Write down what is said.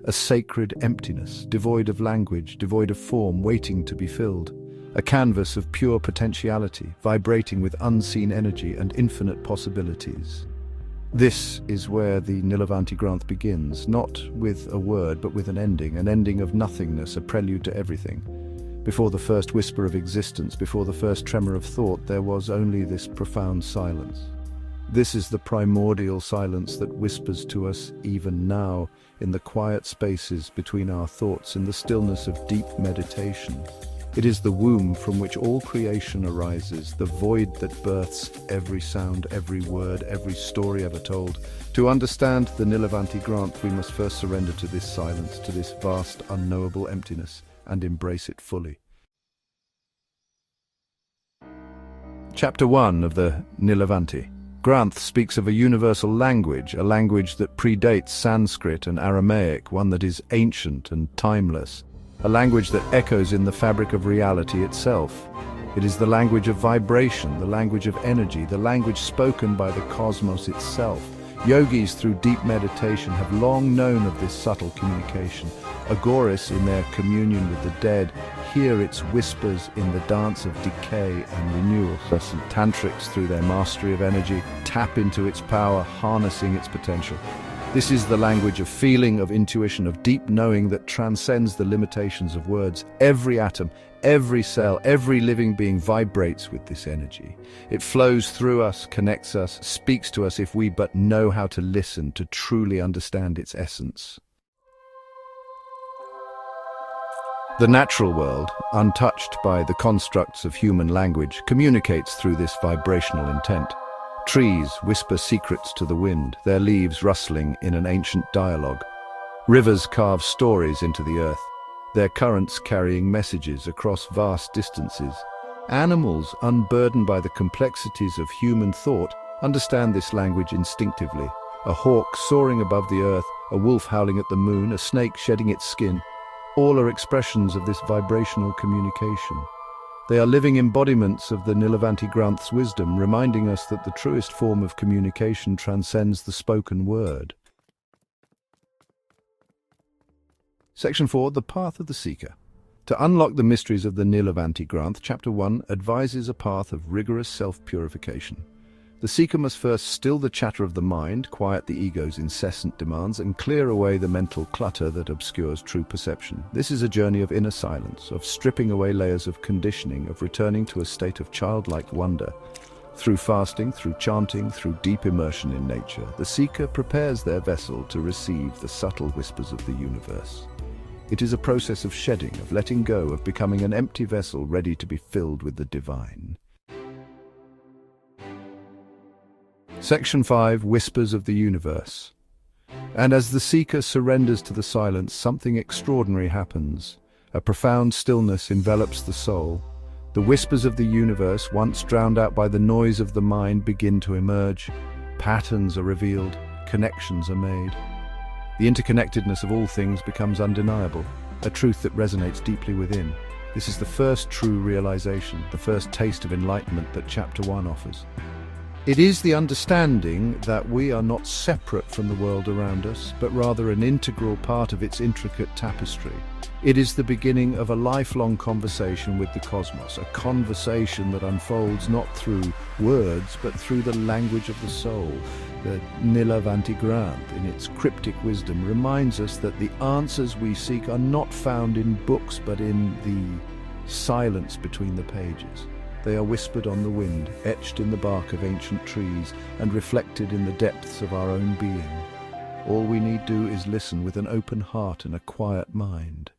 a sacred emptiness, devoid of language, devoid of form, waiting to be filled. A canvas of pure potentiality, vibrating with unseen energy and infinite possibilities. This is where the Nilavanti Granth begins, not with a word, but with an ending of nothingness, a prelude to everything. Before the first whisper of existence, before the first tremor of thought, there was only this profound silence. This is the primordial silence that whispers to us even now, in the quiet spaces between our thoughts, in the stillness of deep meditation. It is the womb from which all creation arises, the void that births every sound, every word, every story ever told. To understand the Nilavanti Granth, we must first surrender to this silence, to this vast, unknowable emptiness, and embrace it fully. Chapter 1 of the Nilavanti Granth speaks of a universal language, a language that predates Sanskrit and Aramaic, one that is ancient and timeless. A language that echoes in the fabric of reality itself. It is the language of vibration, the language of energy, the language spoken by the cosmos itself. Yogis, through deep meditation, have long known of this subtle communication. Agoris, in their communion with the dead, hear its whispers in the dance of decay and renewal. Tantrics, through their mastery of energy, tap into its power, harnessing its potential. This is the language of feeling, of intuition, of deep knowing that transcends the limitations of words. Every atom, every cell, every living being vibrates with this energy. It flows through us, connects us, speaks to us if we but know how to listen, to truly understand its essence. The natural world, untouched by the constructs of human language, communicates through this vibrational intent. Trees whisper secrets to the wind, their leaves rustling in an ancient dialogue. Rivers carve stories into the earth, their currents carrying messages across vast distances. Animals, unburdened by the complexities of human thought, understand this language instinctively. A hawk soaring above the earth, a wolf howling at the moon, a snake shedding its skin, all are expressions of this vibrational communication. They are living embodiments of the Nilavanti Granth's wisdom, reminding us that the truest form of communication transcends the spoken word. Section 4, The Path of the Seeker. To unlock the mysteries of the Nilavanti Granth, Chapter 1 advises a path of rigorous self-purification. The seeker must first still the chatter of the mind, quiet the ego's incessant demands, and clear away the mental clutter that obscures true perception. This is a journey of inner silence, of stripping away layers of conditioning, of returning to a state of childlike wonder. Through fasting, through chanting, through deep immersion in nature, the seeker prepares their vessel to receive the subtle whispers of the universe. It is a process of shedding, of letting go, of becoming an empty vessel ready to be filled with the divine. Section 5, Whispers of the Universe. And as the seeker surrenders to the silence, something extraordinary happens. A profound stillness envelops the soul. The whispers of the universe, once drowned out by the noise of the mind, begin to emerge. Patterns are revealed, connections are made. The interconnectedness of all things becomes undeniable, a truth that resonates deeply within. This is the first true realization, the first taste of enlightenment that Chapter 1 offers. It is the understanding that we are not separate from the world around us, but rather an integral part of its intricate tapestry. It is the beginning of a lifelong conversation with the cosmos, a conversation that unfolds not through words, but through the language of the soul. The Nilavanti Granth, in its cryptic wisdom, reminds us that the answers we seek are not found in books, but in the silence between the pages. They are whispered on the wind, etched in the bark of ancient trees, and reflected in the depths of our own being. All we need do is listen with an open heart and a quiet mind.